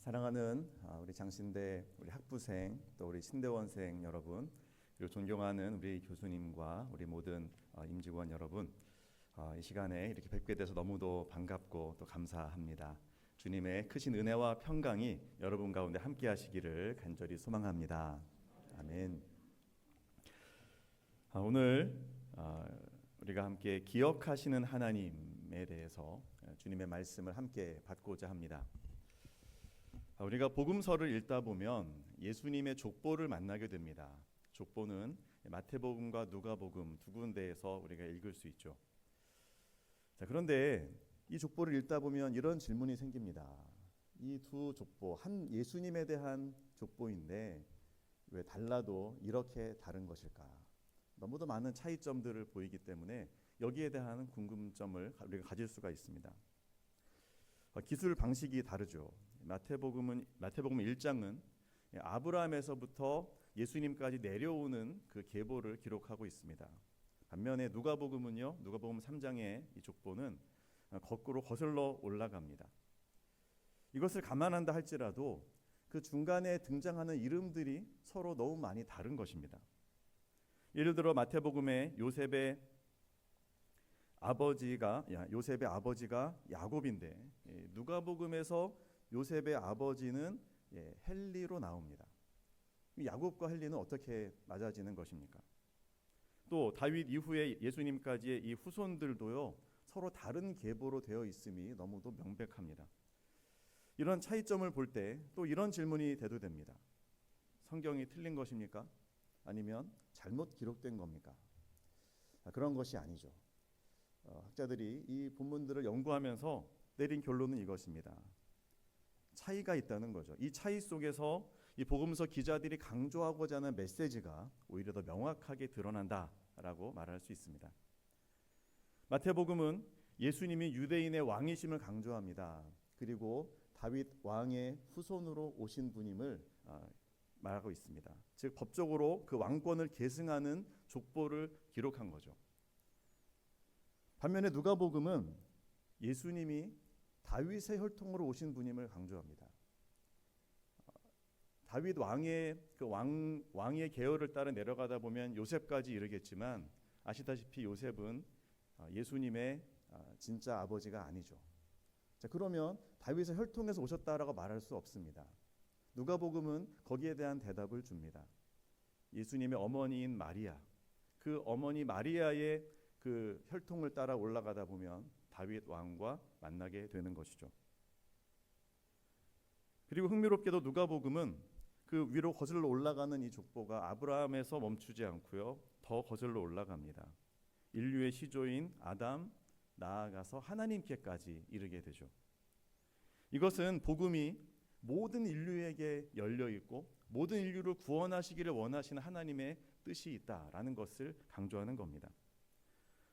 사랑하는 우리 장신대 우리 학부생 또 우리 신대원생 여러분, 그리고 존경하는 우리 교수님과 우리 모든 임직원 여러분, 이 시간에 이렇게 뵙게 돼서 너무도 반갑고 또 감사합니다. 주님의 크신 은혜와 평강이 여러분 가운데 함께 하시기를 간절히 소망합니다. 아멘. 오늘 우리가 함께 기억하시는 하나님에 대해서 주님의 말씀을 함께 받고자 합니다. 우리가 복음서를 읽다 보면 예수님의 족보를 만나게 됩니다. 족보는 마태복음과 누가복음 두 군데에서 우리가 읽을 수 있죠. 그런데 이 족보를 읽다 보면 이런 질문이 생깁니다. 이 두 족보, 한 예수님에 대한 족보인데 왜 달라도 이렇게 다른 것일까? 너무도 많은 차이점들을 보이기 때문에 여기에 대한 궁금점을 우리가 가질 수가 있습니다. 기술 방식이 다르죠. 마태복음 1장은 아브라함에서부터 예수님까지 내려오는 그 계보를 기록하고 있습니다. 반면에 누가복음은요, 누가복음 3장의 이 족보는 거꾸로 거슬러 올라갑니다. 이것을 감안한다 할지라도 그 중간에 등장하는 이름들이 서로 너무 많이 다른 것입니다. 예를 들어 마태복음에 요셉의 아버지가 야곱인데, 누가복음에서 요셉의 아버지는 헬리로 나옵니다. 야곱과 헬리는 어떻게 맞아지는 것입니까? 또 다윗 이후에 예수님까지의 이 후손들도요, 서로 다른 계보로 되어 있음이 너무도 명백합니다. 이런 차이점을 볼 때 또 이런 질문이 대두됩니다. 성경이 틀린 것입니까? 아니면 잘못 기록된 겁니까? 그런 것이 아니죠. 학자들이 이 본문들을 연구하면서 내린 결론은 이것입니다. 차이가 있다는 거죠. 이 차이 속에서 이 복음서 기자들이 강조하고자 하는 메시지가 오히려 더 명확하게 드러난다라고 말할 수 있습니다. 마태복음은 예수님이 유대인의 왕이심을 강조합니다. 그리고 다윗 왕의 후손으로 오신 분임을 말하고 있습니다. 즉 법적으로 그 왕권을 계승하는 족보를 기록한 거죠. 반면에 누가복음은 예수님이 다윗의 혈통으로 오신 분임을 강조합니다. 다윗 왕의 왕의 계열을 따라 내려가다 보면 요셉까지 이르겠지만 아시다시피 요셉은 예수님의 진짜 아버지가 아니죠. 그러면 다윗의 혈통에서 오셨다라고 말할 수 없습니다. 누가복음은 거기에 대한 대답을 줍니다. 예수님의 어머니인 마리아, 그 어머니 마리아의 그 혈통을 따라 올라가다 보면 다윗 왕과 만나게 되는 것이죠. 그리고 흥미롭게도 누가복음은 그 위로 거슬러 올라가는 이 족보가 아브라함에서 멈추지 않고요, 더 거슬러 올라갑니다. 인류의 시조인 아담, 나아가서 하나님께까지 이르게 되죠. 이것은 복음이 모든 인류에게 열려 있고 모든 인류를 구원하시기를 원하시는 하나님의 뜻이 있다라는 것을 강조하는 겁니다.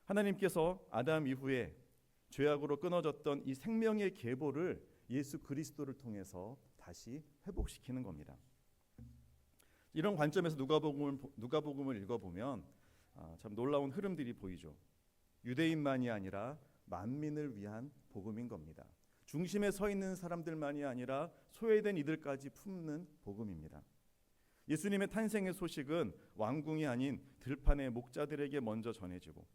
하나님께서 아담 이후에 죄악으로 끊어졌던 이 생명의 계보를 예수 그리스도를 통해서 다시 회복시키는 겁니다. 이런 관점에서 누가복음을 읽어보면 참 놀라운 흐름들이 보이죠. 유대인만이 아니라 만민을 위한 복음인 겁니다. 중심에 서 있는 사람들만이 아니라 소외된 이들까지 품는 복음입니다. 예수님의 탄생의 소식은 왕궁이 아닌 들판의 목자들에게 먼저 전해지고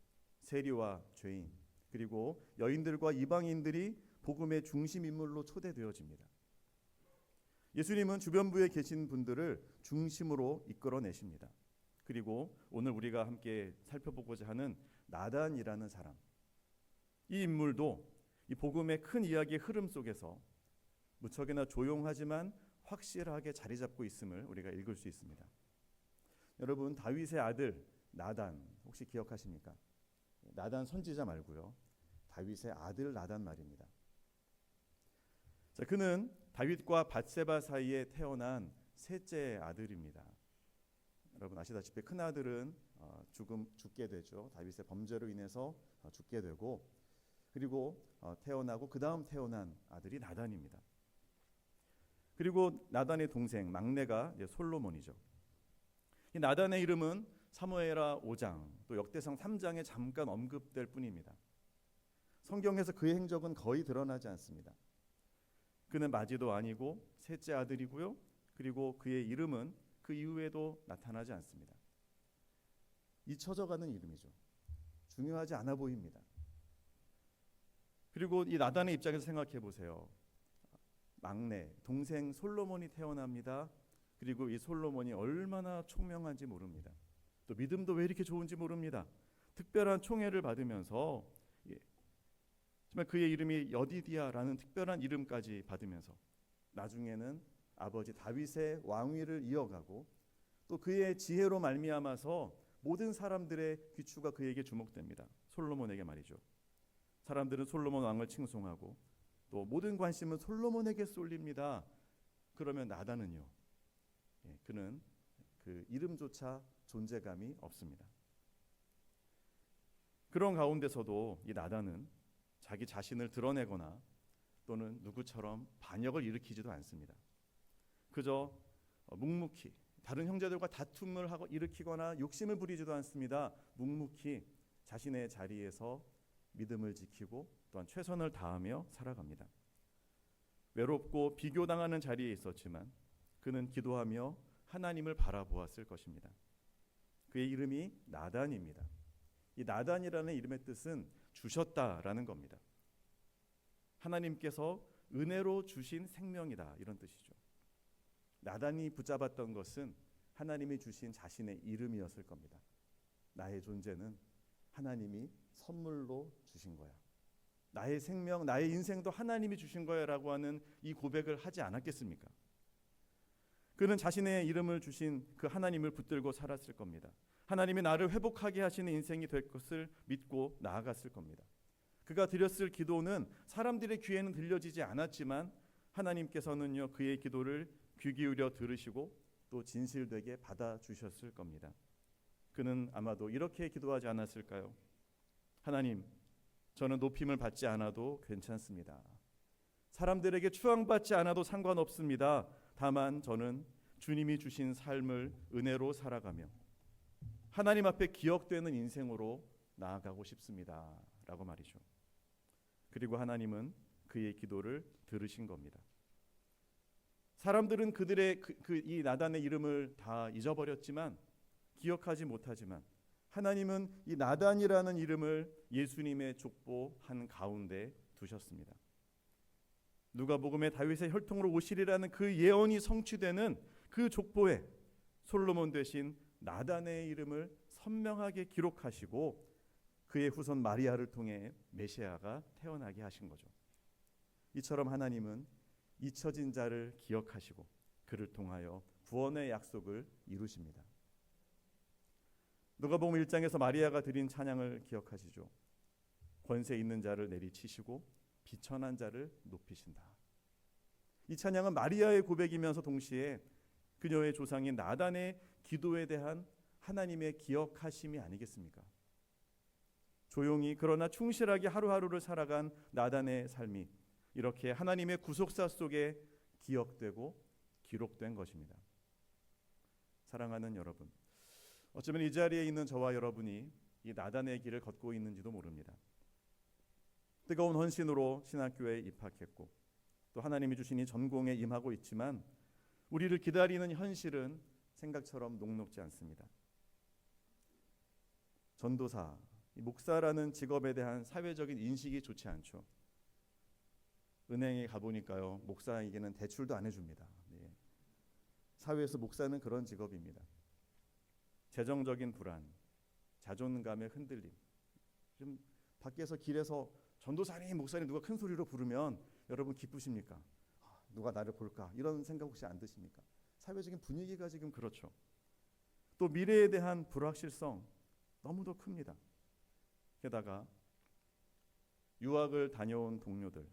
세리와 죄인 그리고 여인들과 이방인들이 복음의 중심 인물로 초대되어집니다. 예수님은 주변부에 계신 분들을 중심으로 이끌어내십니다. 그리고 오늘 우리가 함께 살펴보고자 하는 나단이라는 사람, 이 인물도 이 복음의 큰 이야기의 흐름 속에서 무척이나 조용하지만 확실하게 자리 잡고 있음을 우리가 읽을 수 있습니다. 여러분, 다윗의 아들 나단 혹시 기억하십니까? 나단 선지자 말고요, 다윗의 아들 나단 말입니다. 그는 다윗과 밧세바 사이에 태어난 셋째 아들입니다. 여러분 아시다시피 큰 아들은 죽게 되죠. 다윗의 범죄로 인해서 죽게 되고, 그리고 태어나고 그 다음 태어난 아들이 나단입니다. 그리고 나단의 동생 막내가 솔로몬이죠. 이 나단의 이름은 사무엘하 5장 또 역대상 3장에 잠깐 언급될 뿐입니다. 성경에서 그의 행적은 거의 드러나지 않습니다. 그는 마지도 아니고 셋째 아들이고요. 그리고 그의 이름은 그 이후에도 나타나지 않습니다. 잊혀져가는 이름이죠. 중요하지 않아 보입니다. 그리고 이 나단의 입장에서 생각해 보세요. 막내 동생 솔로몬이 태어납니다. 그리고 이 솔로몬이 얼마나 총명한지 모릅니다. 또 믿음도 왜 이렇게 좋은지 모릅니다. 특별한 총애를 받으면서 정말 그의 이름이 여디디아라는 특별한 이름까지 받으면서 나중에는 아버지 다윗의 왕위를 이어가고 또 그의 지혜로 말미암아서 모든 사람들의 귀추가 그에게 주목됩니다. 솔로몬에게 말이죠. 사람들은 솔로몬 왕을 칭송하고 또 모든 관심은 솔로몬에게 쏠립니다. 그러면 나단은요, 그는 그 이름조차 존재감이 없습니다. 그런 가운데서도 이 나단은 자기 자신을 드러내거나 또는 누구처럼 반역을 일으키지도 않습니다. 그저 묵묵히 다른 형제들과 다툼을 하고 일으키거나 욕심을 부리지도 않습니다. 묵묵히 자신의 자리에서 믿음을 지키고 또한 최선을 다하며 살아갑니다. 외롭고 비교당하는 자리에 있었지만 그는 기도하며 하나님을 바라보았을 것입니다. 그의 이름이 나단입니다. 이 나단이라는 이름의 뜻은 주셨다라는 겁니다. 하나님께서 은혜로 주신 생명이다, 이런 뜻이죠. 나단이 붙잡았던 것은 하나님이 주신 자신의 이름이었을 겁니다. 나의 존재는 하나님이 선물로 주신 거야. 나의 생명, 나의 인생도 하나님이 주신 거야 라고 하는 이 고백을 하지 않았겠습니까? 그는 자신의 이름을 주신 그 하나님을 붙들고 살았을 겁니다. 하나님이 나를 회복하게 하시는 인생이 될 것을 믿고 나아갔을 겁니다. 그가 드렸을 기도는 사람들의 귀에는 들려지지 않았지만 하나님께서는요, 그의 기도를 귀 기울여 들으시고 또 진실되게 받아주셨을 겁니다. 그는 아마도 이렇게 기도하지 않았을까요? 하나님, 저는 높임을 받지 않아도 괜찮습니다. 사람들에게 추앙받지 않아도 상관없습니다. 다만 저는 주님이 주신 삶을 은혜로 살아가며 하나님 앞에 기억되는 인생으로 나아가고 싶습니다. 라고 말이죠. 그리고 하나님은 그의 기도를 들으신 겁니다. 사람들은 그들의 이 나단의 이름을 다 잊어버렸지만 기억하지 못하지만 하나님은 이 나단이라는 이름을 예수님의 족보 한 가운데 두셨습니다. 누가복음에 다윗의 혈통으로 오시리라는 그 예언이 성취되는 그 족보에 솔로몬 대신 나단의 이름을 선명하게 기록하시고 그의 후손 마리아를 통해 메시아가 태어나게 하신 거죠. 이처럼 하나님은 잊혀진 자를 기억하시고 그를 통하여 구원의 약속을 이루십니다. 누가복음 1장에서 마리아가 드린 찬양을 기억하시죠. 권세 있는 자를 내리치시고 비천한 자를 높이신다. 이 찬양은 마리아의 고백이면서 동시에 그녀의 조상인 나단의 기도에 대한 하나님의 기억하심이 아니겠습니까? 조용히 그러나 충실하게 하루하루를 살아간 나단의 삶이 이렇게 하나님의 구속사 속에 기억되고 기록된 것입니다. 사랑하는 여러분, 어쩌면 이 자리에 있는 저와 여러분이 이 나단의 길을 걷고 있는지도 모릅니다. 뜨거운 헌신으로 신학교에 입학했고 또 하나님이 주신 이 전공에 임하고 있지만 우리를 기다리는 현실은 생각처럼 녹록지 않습니다. 전도사, 목사라는 직업에 대한 사회적인 인식이 좋지 않죠. 은행에 가보니까요, 목사에게는 대출도 안 해줍니다. 네. 사회에서 목사는 그런 직업입니다. 재정적인 불안, 자존감의 흔들림. 좀 밖에서 길에서 전도사님, 목사님 누가 큰 소리로 부르면 여러분 기쁘십니까? 누가 나를 볼까? 이런 생각 혹시 안 드십니까? 사회적인 분위기가 지금 그렇죠. 또 미래에 대한 불확실성 너무도 큽니다. 게다가 유학을 다녀온 동료들,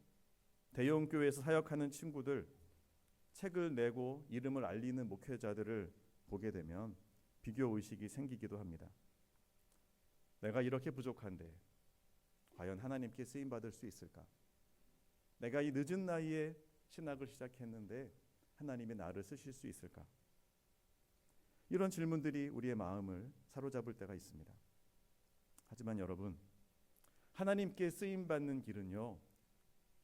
대형교회에서 사역하는 친구들, 책을 내고 이름을 알리는 목회자들을 보게 되면 비교의식이 생기기도 합니다. 내가 이렇게 부족한데 과연 하나님께 쓰임받을 수 있을까? 내가 이 늦은 나이에 신학을 시작했는데 하나님이 나를 쓰실 수 있을까? 이런 질문들이 우리의 마음을 사로잡을 때가 있습니다. 하지만 여러분, 하나님께 쓰임받는 길은요,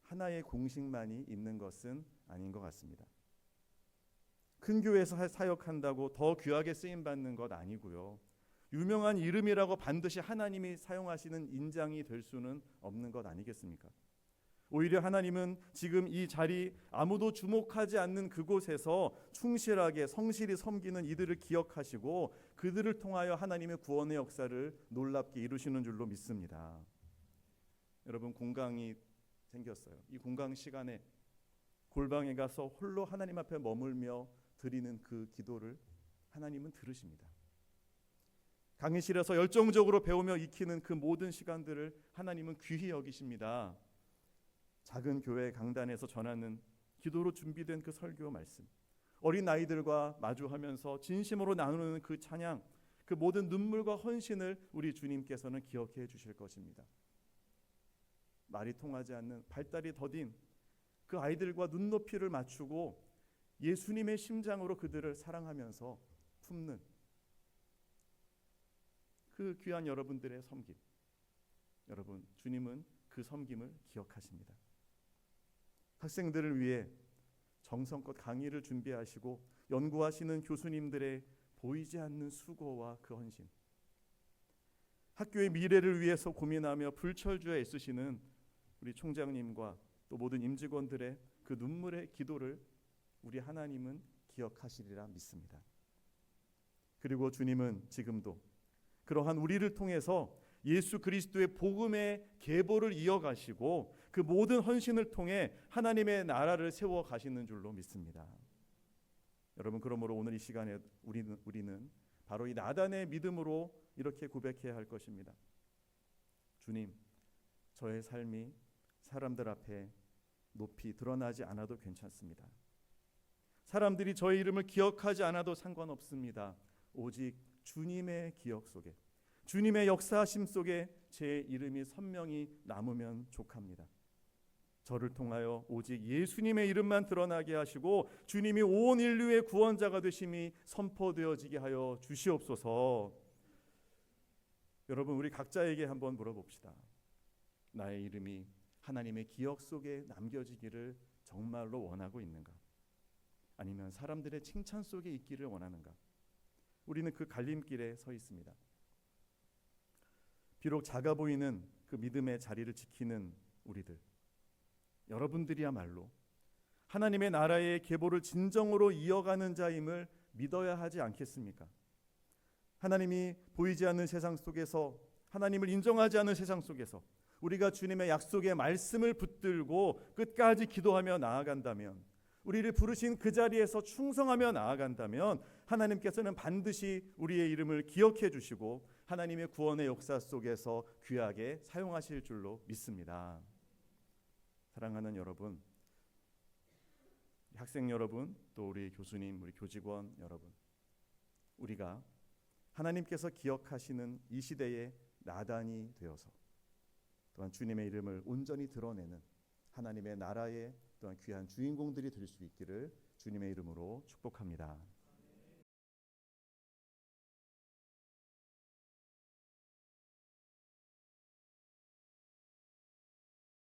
하나의 공식만이 있는 것은 아닌 것 같습니다. 큰 교회에서 사역한다고 더 귀하게 쓰임받는 것 아니고요. 유명한 이름이라고 반드시 하나님이 사용하시는 인장이 될 수는 없는 것 아니겠습니까? 오히려 하나님은 지금 이 자리, 아무도 주목하지 않는 그곳에서 충실하게 성실히 섬기는 이들을 기억하시고 그들을 통하여 하나님의 구원의 역사를 놀랍게 이루시는 줄로 믿습니다. 여러분, 공강이 생겼어요. 이 공강 시간에 골방에 가서 홀로 하나님 앞에 머물며 드리는 그 기도를 하나님은 들으십니다. 강의실에서 열정적으로 배우며 익히는 그 모든 시간들을 하나님은 귀히 여기십니다. 작은 교회 강단에서 전하는 기도로 준비된 그 설교 말씀, 어린 아이들과 마주하면서 진심으로 나누는 그 찬양, 그 모든 눈물과 헌신을 우리 주님께서는 기억해 주실 것입니다. 말이 통하지 않는 발달이 더딘 그 아이들과 눈높이를 맞추고 예수님의 심장으로 그들을 사랑하면서 품는 그 귀한 여러분들의 섬김, 여러분, 주님은 그 섬김을 기억하십니다. 학생들을 위해 정성껏 강의를 준비하시고 연구하시는 교수님들의 보이지 않는 수고와 그 헌신, 학교의 미래를 위해서 고민하며 불철주야 애쓰시는 우리 총장님과 또 모든 임직원들의 그 눈물의 기도를 우리 하나님은 기억하시리라 믿습니다. 그리고 주님은 지금도 그러한 우리를 통해서 예수 그리스도의 복음의 계보를 이어가시고 그 모든 헌신을 통해 하나님의 나라를 세워 가시는 줄로 믿습니다. 여러분, 그러므로 오늘 이 시간에 우리는 바로 이 나단의 믿음으로 이렇게 고백해야 할 것입니다. 주님, 저의 삶이 사람들 앞에 높이 드러나지 않아도 괜찮습니다. 사람들이 저의 이름을 기억하지 않아도 상관없습니다. 오직 주님의 기억 속에, 주님의 역사하심 속에 제 이름이 선명히 남으면 족합니다. 저를 통하여 오직 예수님의 이름만 드러나게 하시고 주님이 온 인류의 구원자가 되심이 선포되어지게 하여 주시옵소서. 여러분, 우리 각자에게 한번 물어봅시다. 나의 이름이 하나님의 기억 속에 남겨지기를 정말로 원하고 있는가? 아니면 사람들의 칭찬 속에 있기를 원하는가? 우리는 그 갈림길에 서 있습니다. 비록 작아 보이는 그 믿음의 자리를 지키는 우리들, 여러분들이야말로 하나님의 나라의 계보를 진정으로 이어가는 자임을 믿어야 하지 않겠습니까? 하나님이 보이지 않는 세상 속에서, 하나님을 인정하지 않는 세상 속에서 우리가 주님의 약속의 말씀을 붙들고 끝까지 기도하며 나아간다면, 우리를 부르신 그 자리에서 충성하며 나아간다면 하나님께서는 반드시 우리의 이름을 기억해 주시고 하나님의 구원의 역사 속에서 귀하게 사용하실 줄로 믿습니다. 사랑하는 여러분, 학생 여러분, 또 우리 교수님, 우리 교직원 여러분, 우리가 하나님께서 기억하시는 이 시대의 나단이 되어서 또한 주님의 이름을 온전히 드러내는 하나님의 나라의 또한 귀한 주인공들이 될 수 있기를 주님의 이름으로 축복합니다.